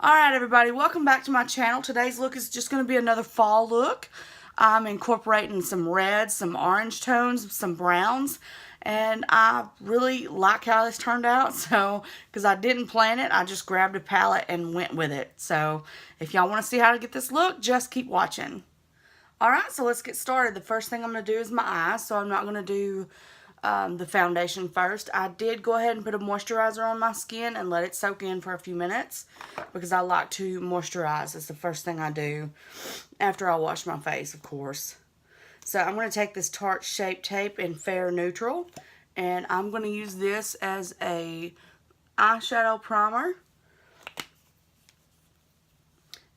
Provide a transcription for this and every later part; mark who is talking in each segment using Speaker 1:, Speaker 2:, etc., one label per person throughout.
Speaker 1: Alright everybody, welcome back to my channel. Today's look is just going to be another fall look. I'm incorporating some reds, some orange tones, some browns, and I really like how this turned out. So, because I didn't plan it, I just grabbed a palette and went with it. So, if y'all want to see how to get this look, just keep watching. Alright, so let's get started. The first thing I'm going to do is my eyes, so I'm not going to do the foundation first. I did go ahead and put a moisturizer on my skin and let it soak in for a few minutes because I like to moisturize. It's the first thing I do after I wash my face, of course. So I'm going to take this Tarte Shape Tape in Fair Neutral, and I'm going to use this as a eyeshadow primer.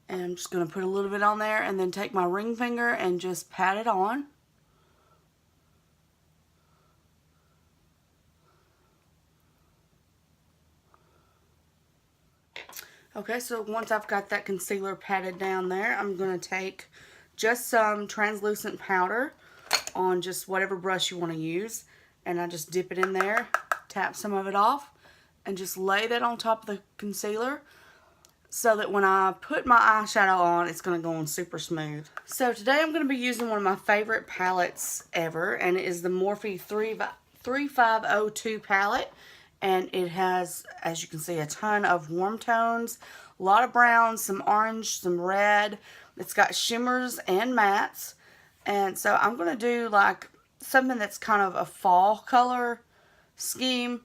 Speaker 1: And I'm just going to put a little bit on there and then take my ring finger and just pat it on. Okay, so once I've got that concealer patted down there, I'm going to take just some translucent powder on just whatever brush you want to use. And I just dip it in there, tap some of it off, and just lay that on top of the concealer so that when I put my eyeshadow on, it's going to go on super smooth. So today I'm going to be using one of my favorite palettes ever, and it is the Morphe 3502 palette. And it has, as you can see, a ton of warm tones, a lot of browns, some orange, some red. It's got shimmers and mattes. And so I'm going to do like something that's kind of a fall color scheme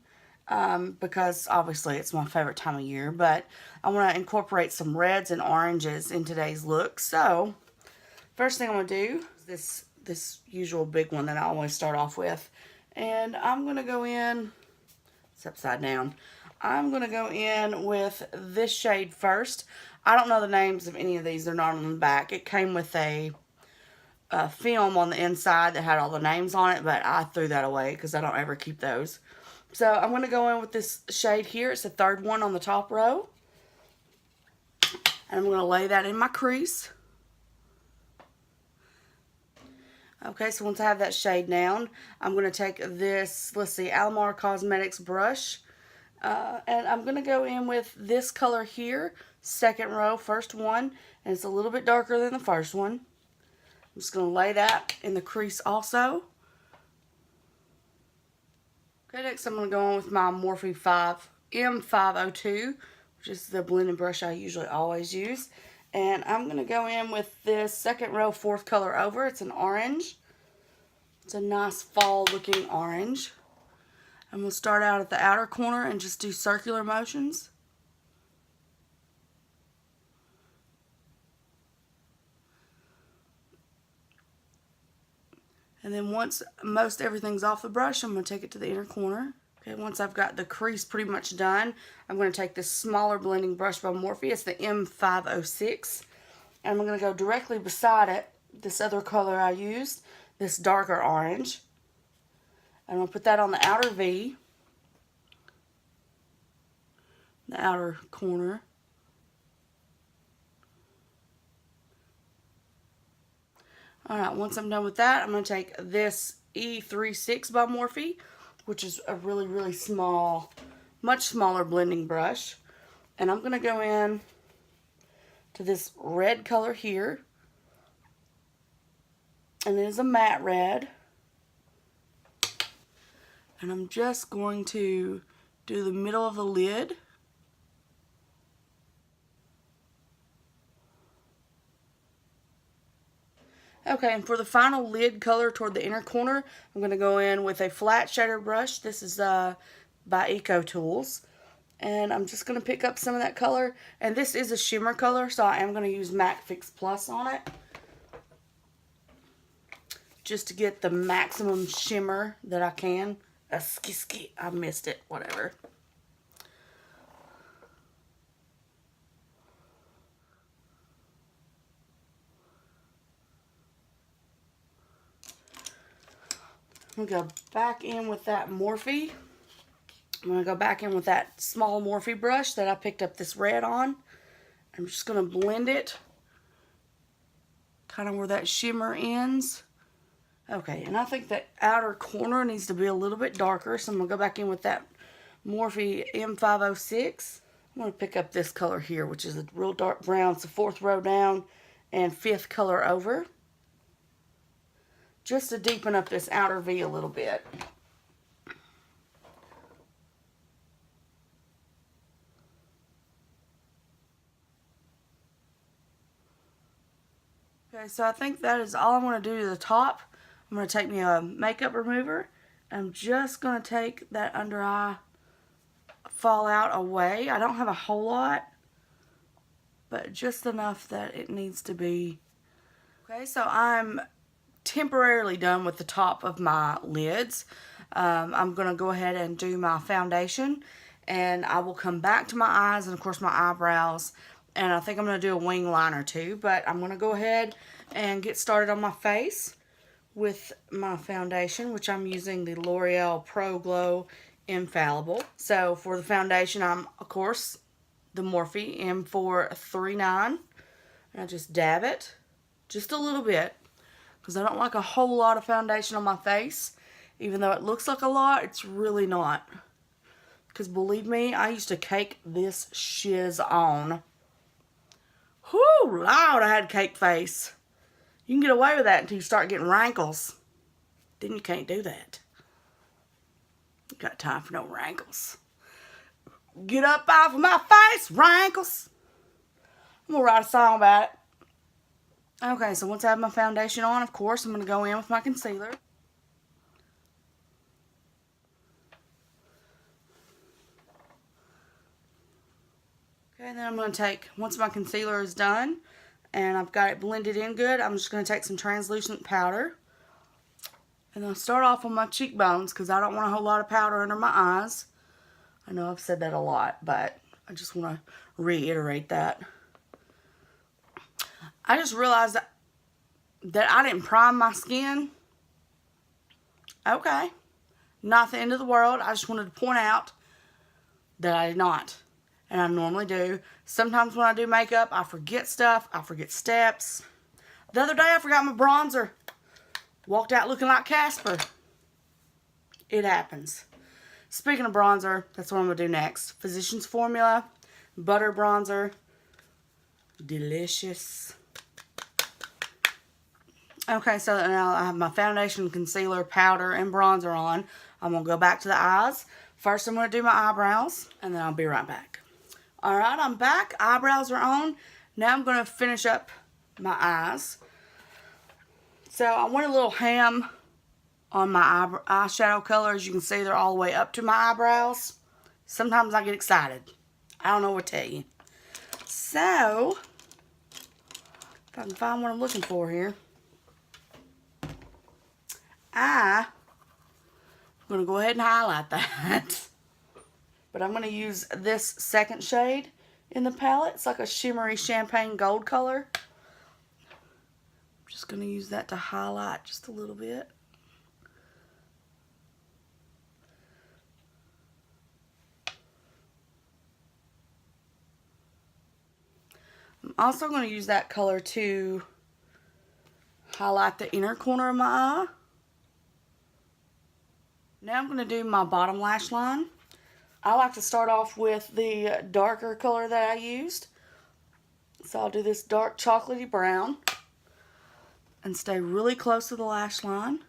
Speaker 1: because obviously it's my favorite time of year. But I want to incorporate some reds and oranges in today's look. So first thing I'm going to do is this usual big one that I always start off with. And I'm going to go in... It's upside down. I'm going to go in with this shade first. I don't know the names of any of these. They're not on the back. It came with a film on the inside that had all the names on it, but I threw that away because I don't ever keep those. So I'm going to go in with this shade here. It's the third one on the top row. And I'm going to lay that in my crease. Okay, so once I have that shade down, I'm going to take this, let's see, Alamar Cosmetics brush. And I'm going to go in with this color here, second row, first one. And it's a little bit darker than the first one. I'm just going to lay that in the crease also. Okay, next I'm going to go in with my Morphe M502, which is the blending brush I usually always use. And I'm going to go in with this second row, fourth color over. It's an orange. It's a nice fall looking orange. I'm going to start out at the outer corner and just do circular motions. And then once most everything's off the brush, I'm going to take it to the inner corner. Okay, once I've got the crease pretty much done, I'm going to take this smaller blending brush by Morphe. It's the M506. And I'm going to go directly beside it, this other color I used, this darker orange. I'm going to put that on the outer V, the outer corner. Alright, once I'm done with that, I'm going to take this E36 by Morphe, which is a really, really small, much smaller blending brush. And I'm going to go in to this red color here. And it is a matte red. And I'm just going to do the middle of the lid. Okay, and for the final lid color toward the inner corner, I'm going to go in with a flat shader brush. This is by Eco Tools. And I'm just going to pick up some of that color. And this is a shimmer color, so I am going to use MAC Fix Plus on it, just to get the maximum shimmer that I can. I missed it, whatever. I'm going to go back in with that Morphe. I'm going to go back in with that small Morphe brush that I picked up this red on. I'm just going to blend it kind of where that shimmer ends. Okay, and I think that outer corner needs to be a little bit darker, so I'm going to go back in with that Morphe M506. I'm going to pick up this color here, which is a real dark brown. It's the 4th row down and 5th color over. Just to deepen up this outer V a little bit. Okay, so I think that is all I'm going to do to the top. I'm going to take me a makeup remover. I'm just going to take that under eye fallout away. I don't have a whole lot, but just enough that it needs to be. Okay, so I'm temporarily done with the top of my lids. I'm going to go ahead and do my foundation, and I will come back to my eyes and of course my eyebrows, and I think I'm going to do a wing liner too, but I'm going to go ahead and get started on my face with my foundation, which I'm using the L'Oreal Pro Glow Infallible. So for the foundation, I'm of course the Morphe M439, and I just dab it just a little bit because I don't like a whole lot of foundation on my face. Even though it looks like a lot, it's really not. Because believe me, I used to cake this shiz on. Whoo, Lord, I had cake face. You can get away with that until you start getting wrinkles. Then you can't do that. You got time for no wrinkles. Get up off of my face, wrinkles. I'm going to write a song about it. Okay, so once I have my foundation on, of course, I'm going to go in with my concealer. Okay, and then I'm going to take, once my concealer is done, and I've got it blended in good, I'm just going to take some translucent powder. And I'll start off on my cheekbones because I don't want a whole lot of powder under my eyes. I know I've said that a lot, but I just want to reiterate that. I just realized that I didn't prime my skin. Okay. Not the end of the world. I just wanted to point out that I did not. And I normally do. Sometimes when I do makeup, I forget stuff. I forget steps. The other day, I forgot my bronzer. Walked out looking like Casper. It happens. Speaking of bronzer, that's what I'm going to do next. Physicians Formula Butter Bronzer. Delicious. Okay, so now I have my foundation, concealer, powder, and bronzer on. I'm going to go back to the eyes. First, I'm going to do my eyebrows, and then I'll be right back. Alright, I'm back. Eyebrows are on. Now I'm going to finish up my eyes. So I went a little ham on my eyeshadow colors. You can see they're all the way up to my eyebrows. Sometimes I get excited. I don't know what to tell you. So, if I can find what I'm looking for here. I'm going to go ahead and highlight that. But I'm going to use this second shade in the palette. It's like a shimmery champagne gold color. I'm just going to use that to highlight just a little bit. I'm also going to use that color to highlight the inner corner of my eye. Now I'm going to do my bottom lash line. I like to start off with the darker color that I used. So I'll do this dark chocolatey brown and stay really close to the lash line.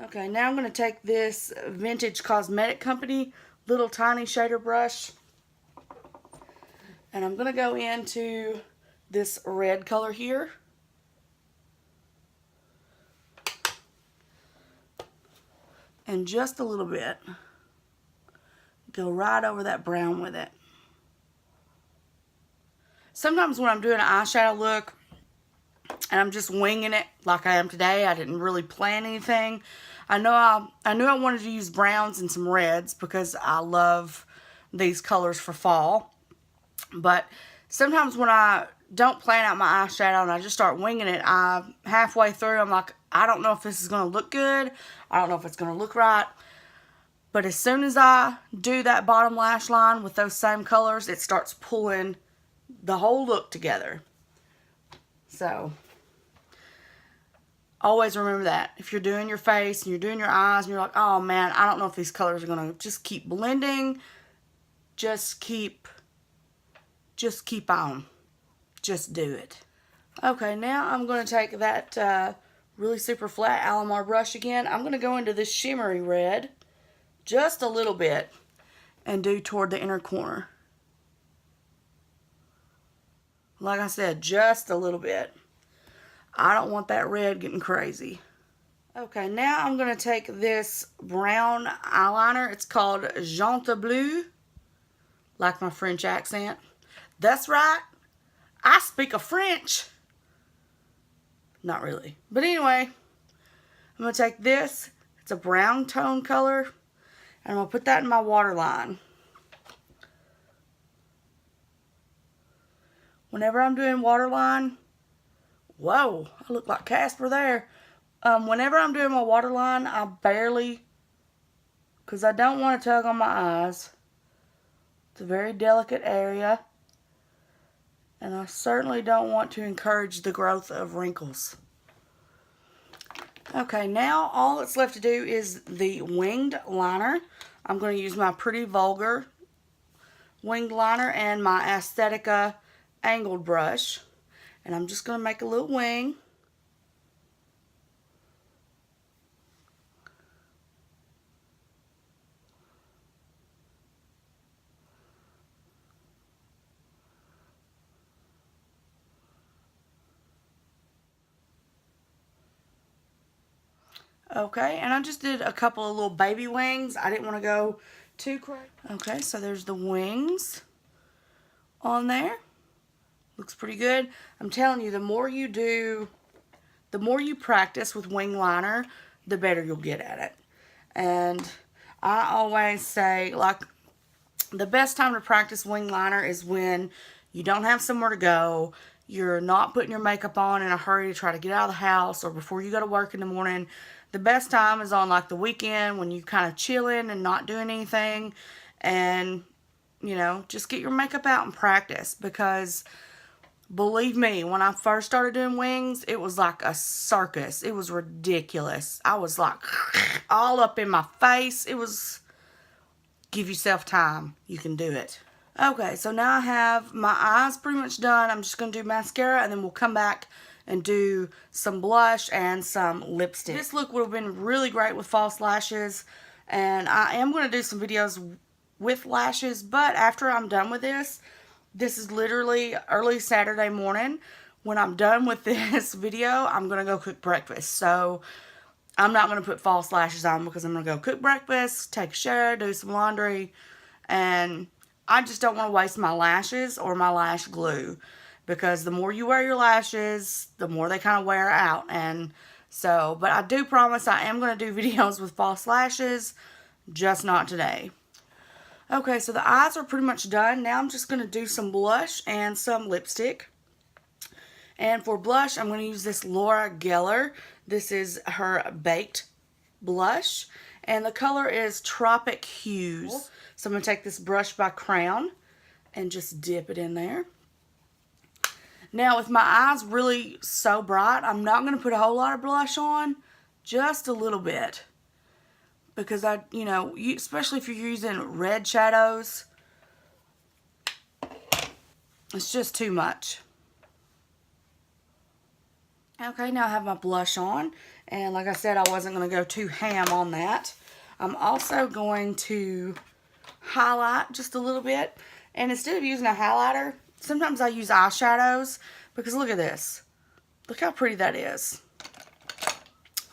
Speaker 1: Okay, now I'm going to take this Vintage Cosmetic Company little tiny shader brush, and I'm going to go into this red color here. And just a little bit. Go right over that brown with it. Sometimes when I'm doing an eyeshadow look and I'm just winging it like I am today, I didn't really plan anything. I knew I wanted to use browns and some reds because I love these colors for fall. But sometimes when I don't plan out my eyeshadow and I just start winging it, halfway through I'm like, I don't know if this is going to look good. I don't know if it's going to look right. But as soon as I do that bottom lash line with those same colors, it starts pulling the whole look together. So, Always remember that. If you're doing your face and you're doing your eyes and you're like, oh man, I don't know if these colors are going to just keep blending. Just keep on. Just do it. Okay, now I'm going to take that really super flat Alamar brush again. I'm going to go into this shimmery red just a little bit and do toward the inner corner. Like I said, just a little bit. I don't want that red getting crazy. Okay, now I'm going to take this brown eyeliner. It's called Jaunte Bleu. Like my French accent. That's right. I speak a French. Not really. But anyway, I'm going to take this. It's a brown tone color. And I'm going to put that in my waterline. Whenever I'm doing waterline, whoa, I look like Casper there. Whenever I'm doing my waterline, I barely, because I don't want to tug on my eyes. It's a very delicate area. And I certainly don't want to encourage the growth of wrinkles. Okay, now all that's left to do is the winged liner. I'm going to use my Pretty Vulgar winged liner and my Aesthetica angled brush. And I'm just going to make a little wing. Okay, and I just did a couple of little baby wings. I didn't want to go too crazy. Okay, so there's the wings on there. Looks pretty good. I'm telling you, the more you practice with wing liner, the better you'll get at it. And I always say, like, the best time to practice wing liner is when you don't have somewhere to go, you're not putting your makeup on in a hurry to try to get out of the house, or before you go to work in the morning. The best time is on like the weekend when you kind of chilling and not doing anything, and you know, just get your makeup out and practice. Because believe me, when I first started doing wings, it was like a circus. It was ridiculous. I was like all up in my face. It was, give yourself time. You can do it. Okay, so now I have my eyes pretty much done. I'm just going to do mascara, and then we'll come back and do some blush and some lipstick. This look would have been really great with false lashes, and I am going to do some videos with lashes, but after I'm done with this is literally early Saturday morning. When I'm done with this video, I'm going to go cook breakfast. So I'm not going to put false lashes on because I'm going to go cook breakfast, take a shower, do some laundry, and I just don't want to waste my lashes or my lash glue, because the more you wear your lashes, the more they kind of wear out. And so, but I do promise I am going to do videos with false lashes, just not today. Okay, so the eyes are pretty much done. Now I'm just going to do some blush and some lipstick. And for blush, I'm going to use this Laura Geller. This is her baked blush. And the color is Tropic Hues. So I'm going to take this brush by Crown and just dip it in there. Now, with my eyes really so bright, I'm not going to put a whole lot of blush on. Just a little bit. Because especially if you're using red shadows, it's just too much. Okay, now I have my blush on. And like I said, I wasn't going to go too ham on that. I'm also going to highlight just a little bit. And instead of using a highlighter, sometimes I use eyeshadows, because look at this. Look how pretty that is.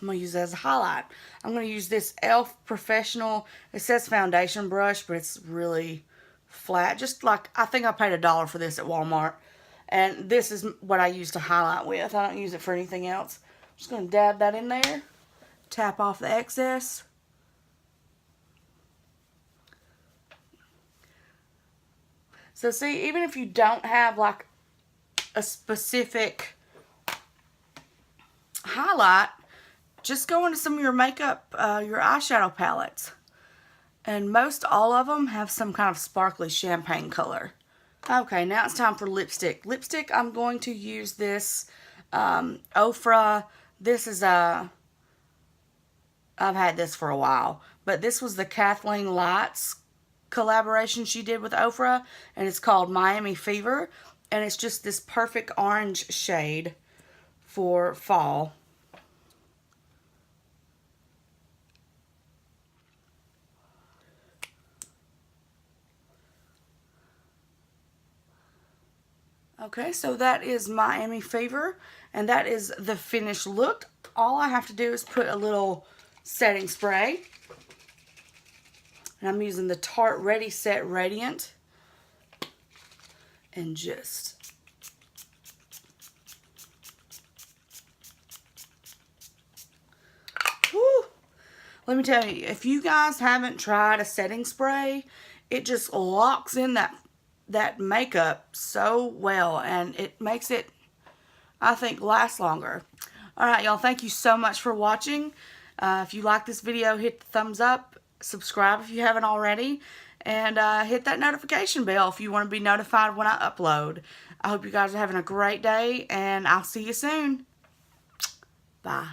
Speaker 1: I'm going to use it as a highlight. I'm going to use this e.l.f. Professional, it says foundation brush, but it's really flat. Just like, I think I paid $1 for this at Walmart. And this is what I use to highlight with. I don't use it for anything else. I'm just going to dab that in there. Tap off the excess. So see, even if you don't have like a specific highlight, just go into some of your makeup, your eyeshadow palettes. And most all of them have some kind of sparkly champagne color. Okay, now it's time for lipstick. Lipstick, I'm going to use this Ofra This is I've had this for a while, but this was the Kathleen Lights collaboration she did with Ofra, and it's called Miami Fever, and it's just this perfect orange shade for fall. Okay, so that is Miami Fever, and that is the finished look. All I have to do is put a little setting spray. And I'm using the Tarte Ready Set Radiant. And just... whew. Let me tell you, if you guys haven't tried a setting spray, it just locks in that makeup so well, and it makes it, I think, last longer. Alright, y'all, thank you so much for watching. If you like this video, hit the thumbs up, subscribe if you haven't already, and hit that notification bell if you want to be notified when I upload. I hope you guys are having a great day, and I'll see you soon. Bye.